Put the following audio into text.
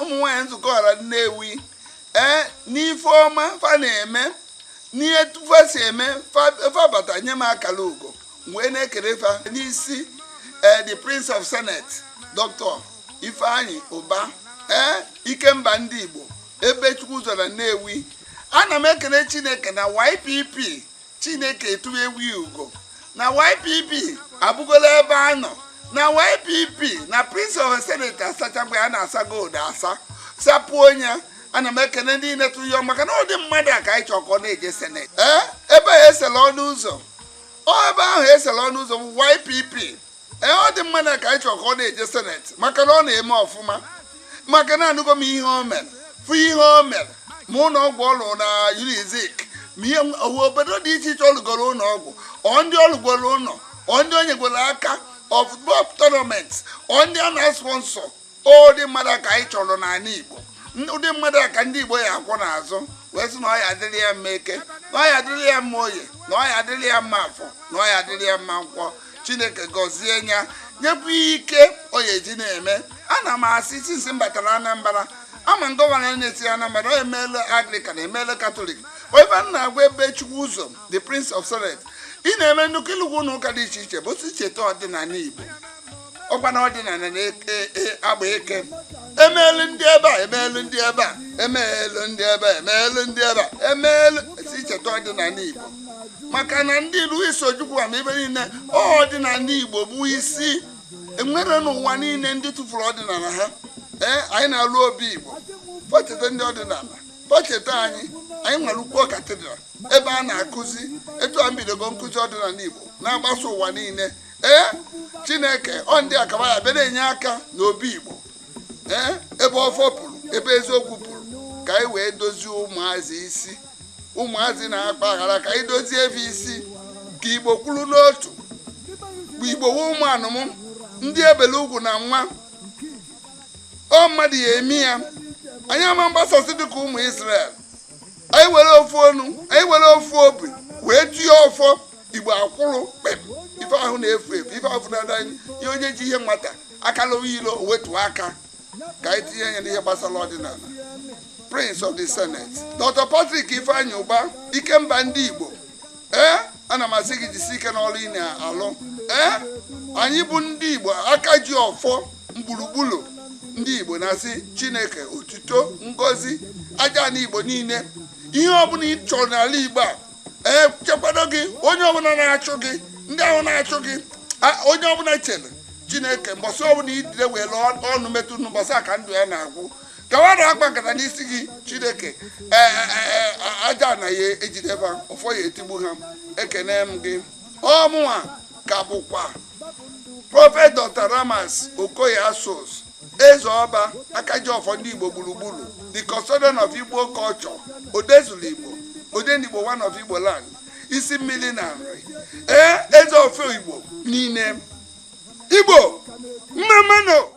ụmụnwaanyị nzukọ ọra Nnewi n'ife ọma fa na-eme n'ihe tufa si eme fa bata nye m akala ugo wee na-ekere fa n'isi the Prince of Senate Dr. Ifeanyi Ubah ikemba ndị Igbo ebe Chukwu zọrọ Nnewi. Ana m ekele Chineke na YPP Chineke etuwe ewu ugo na YPP abụgola ebe a nọ na YPP na Prince of Senate asachakwa a na-asa gold asa sapụ onye. Ana m ekele ndị na-etu ya maka na ọ dị mmadụ a ka anyị chọọ ka ọ na-eje Senate ebe a esela ọnụ ụzọ ebe ahụ esela ọnụ ụzọ bụ YPP ọ dị mmadụ ka anyị chọọ ka ọ na-eje Senate maka na ọ na-eme ọfụma maka na anụgo m ihe o mere fụ ihe o mere ma ụlọ ọgwụ ọlụ na Unizik ma ihe obodo dị iche iche ọlụgoro ụlọ ọgwụ ndị ọlụgoro ụlọ ndị onye gwere aka of football tournaments ndị a na-sponsọ ụdị mmadụ ka anyị chọrọ n'ala Igbo ụdị mmadụ ka ndị Igbo ya akwọ n'azụ wee sị na ọ ya adịrị ya mma eke na ọ ya adịrị ya mma oye na ọ ya adịrị ya mma afọ na ọ ya adịrị ya mma nkwọ. Chineke gọzie ya nyepụ ike ọ ya eji na-eme. Ana m asị sinsi m batara Anambra ama gọvanọ na-esi Anambra ọ emeela Anglican emeela Katọlik ebe na-agwa ebe Chukwu ụzọ the Prince of Senate ị na-eme nnukwu ịlụgwụ n'ụka dị iche iche bụ si cheta ọdịnala Igbo ọgbana ọdịnala na-agba eke emeelu ndị ebe a emeelu ndị ebe a emeelu ndị ebe a emeelu ndị ebe a emeelu si cheta ọdịnala Igbo maka na ndị ilu isojukwu ama ebe niile ọdịnala Igbo bụ isi enwere n'ụwa niile ndị tụfuru ọdịnala ha anyị na-alụ obi Igbo fọcheta ndị ọdịnala fọcheta anyị nwere ukwu katidral ebe a na-akụzi etu a mbidogo nkụzi ọdịnala Igbo na-agbasa ụwa niile Chineke ndị akaba ya bịa na-enye aka n'obi Igbo ebe ọfọ pụrụ ebe eziokwu pụrụ ka anyị wee dozie ụmụazị isi ụmụazị na-akpa aghara ka anyị dozie ebe isi ka Igbo kwuru n'otu bụ Igbo wee ụmụ anụmụ ndị ebele ugwu na nwa mmadụ ya emi ya anyị ama mgbasasị dịka ụmụ Israel anyị were ofu onu anyị were ofu obi wee tie ọfọ Igbo akwụrụ kpem ife ahụ na-efu efu ife ahụ na ihe onye ji ihe nwata akalawa ilo wetuo aka ka anyị tinye ya n'ihe gbasara ọdịnala. Prince of the Senate Dr. Patrick Ifeanyi Ubah ikemba ndị Igbo ana m asị gị jisi ike n'ọrụ ị na-alụ anyị bụ ndị Igbo aka ji ọfọ mgburugburu ndị Igbo na-asị Chineke otuto ngozi aja na Igbo niile ihe ọbụla ị chọrọ n'ala Igbo a chekwado gị onye ọbụla na-achụ gị ndị ahụ na-achụ gị onye ọbụla chere Chineke mbọsị ọbụla idide were ọnụ metụ n'ụbọchị a ka ndụ ya na-agwụ ka ọ na-akpa nkata n'isi gị Chineke aja na ya ejideba ọfọ ya etigbu ha. Ekene m gị ọmụnwa ka bụkwa Prophet Dr. Ramas Okoye Asos eze ọba akaji ọfọ ndị Igbo gburugburu the custodian of Igbo culture odezulu Igbo odenigbo one of Igbo land isi mmiri na nri eze ofe Igbo niile Igbo mmemeno